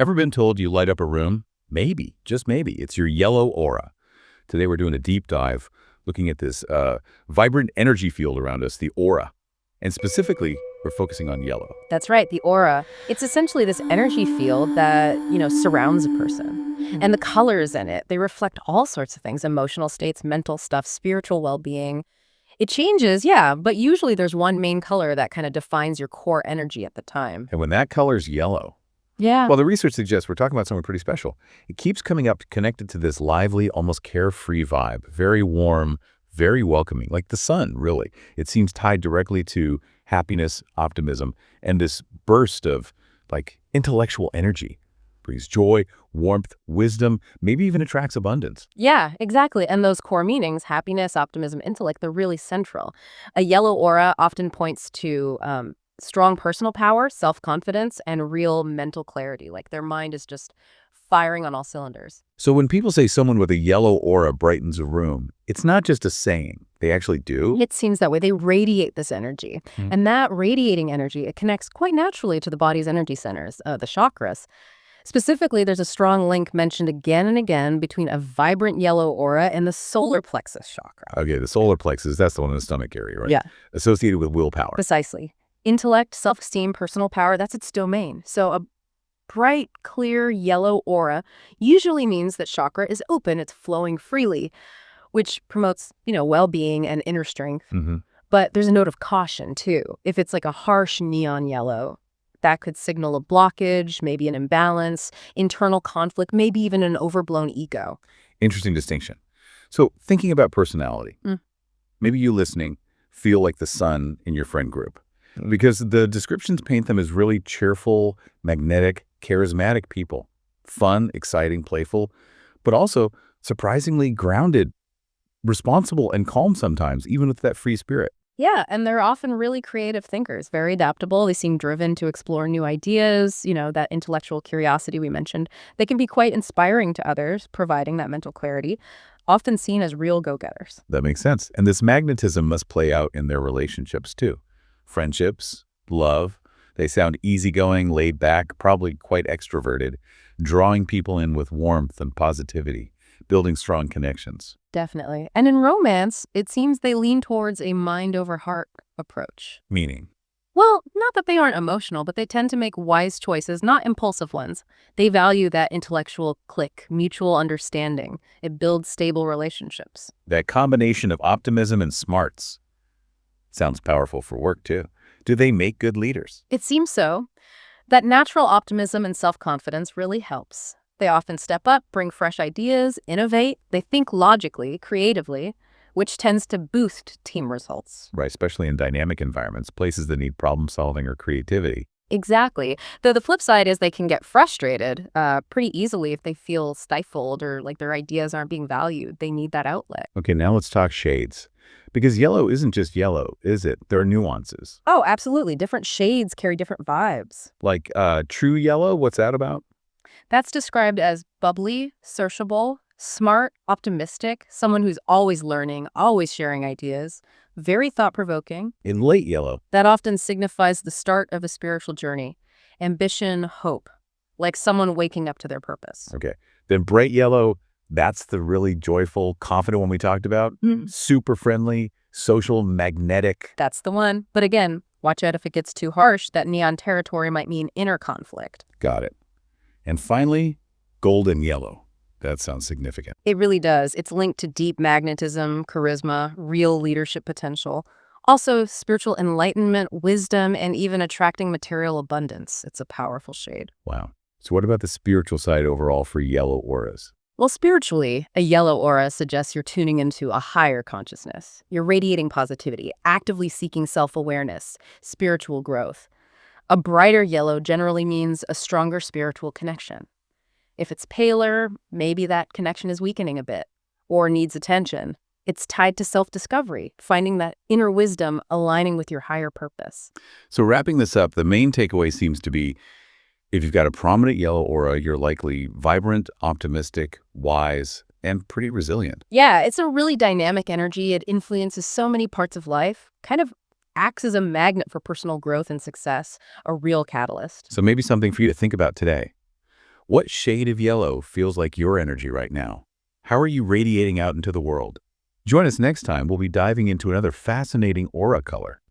Ever been told you light up a room? Maybe, just maybe, it's your yellow aura. Today we're doing a deep dive looking at this vibrant energy field around us, the aura. And specifically, we're focusing on yellow. That's right, the aura. It's essentially this energy field that, surrounds a person. And the colors in it, they reflect all sorts of things, emotional states, mental stuff, spiritual well-being. It changes, yeah, but usually there's one main color that kind of defines your core energy at the time. And when that color's yellow, Yeah. well, the research suggests we're talking about something pretty special. It keeps coming up connected to this lively, almost carefree vibe, very warm, very welcoming, like the sun, really. It seems tied directly to happiness, optimism, and this burst of, intellectual energy. Brings joy, warmth, wisdom, maybe even attracts abundance. Yeah, exactly. And those core meanings, happiness, optimism, intellect, they're really central. A yellow aura often points to strong personal power, self-confidence, and real mental clarity. Like their mind is just firing on all cylinders. So when people say someone with a yellow aura brightens a room, it's not just a saying. They actually do. It seems that way. They radiate this energy. And that radiating energy, it connects quite naturally to the body's energy centers, the chakras. Specifically, there's a strong link mentioned again and again between a vibrant yellow aura and the solar plexus chakra. Okay, the solar plexus, that's the one in the stomach area, right? Yeah. Associated with willpower. Precisely. Intellect, self-esteem, personal power, that's its domain. So a bright, clear yellow aura usually means that chakra is open, it's flowing freely, which promotes, well-being and inner strength. But there's a note of caution, too. If it's like a harsh neon yellow, that could signal a blockage, maybe an imbalance, internal conflict, maybe even an overblown ego. Interesting distinction. So thinking about personality, maybe you listening feel like the sun in your friend group because the descriptions paint them as really cheerful, magnetic, charismatic people. Fun, exciting, playful, but also surprisingly grounded, responsible, and calm sometimes, even with that free spirit. Yeah, and they're often really creative thinkers, very adaptable. They seem driven to explore new ideas, that intellectual curiosity we mentioned. They can be quite inspiring to others, providing that mental clarity, often seen as real go-getters. That makes sense. And this magnetism must play out in their relationships too. Friendships, love, they sound easygoing, laid back, probably quite extroverted, drawing people in with warmth and positivity, building strong connections. Definitely. And in romance, it seems they lean towards a mind-over-heart approach. Meaning? Well, not that they aren't emotional, but they tend to make wise choices, not impulsive ones. They value that intellectual click, mutual understanding. It builds stable relationships. That combination of optimism and smarts sounds powerful for work too. Do they make good leaders? It seems so. That natural optimism and self-confidence really helps. They often step up, bring fresh ideas, innovate. They think logically, creatively, which tends to boost team results. Right, especially in dynamic environments, places that need problem solving or creativity. Exactly. Though the flip side is they can get frustrated pretty easily if they feel stifled or like their ideas aren't being valued. They need that outlet. Okay, now let's talk shades. Because yellow isn't just yellow, is it? There are nuances. Oh, absolutely. Different shades carry different vibes. Like true yellow, what's that about? That's described as bubbly, sociable, smart, optimistic, someone who's always learning, always sharing ideas, very thought-provoking. In late yellow. That often signifies the start of a spiritual journey, ambition, hope, like someone waking up to their purpose. Okay. Then bright yellow, that's the really joyful, confident one we talked about. Super friendly, social, magnetic. That's the one. But again, watch out if it gets too harsh. That neon territory might mean inner conflict. Got it. And finally, golden yellow. That sounds significant. It really does. It's linked to deep magnetism, charisma, real leadership potential. Also, spiritual enlightenment, wisdom, and even attracting material abundance. It's a powerful shade. Wow. So what about the spiritual side overall for yellow auras? Well, spiritually, a yellow aura suggests you're tuning into a higher consciousness. You're radiating positivity, actively seeking self-awareness, spiritual growth. A brighter yellow generally means a stronger spiritual connection. If it's paler, maybe that connection is weakening a bit or needs attention. It's tied to self-discovery, finding that inner wisdom aligning with your higher purpose. So wrapping this up, the main takeaway seems to be if you've got a prominent yellow aura, you're likely vibrant, optimistic, wise, and pretty resilient. Yeah, it's a really dynamic energy. It influences so many parts of life, kind of acts as a magnet for personal growth and success, a real catalyst. So maybe something for you to think about today. What shade of yellow feels like your energy right now? How are you radiating out into the world? Join us next time. We'll be diving into another fascinating aura color.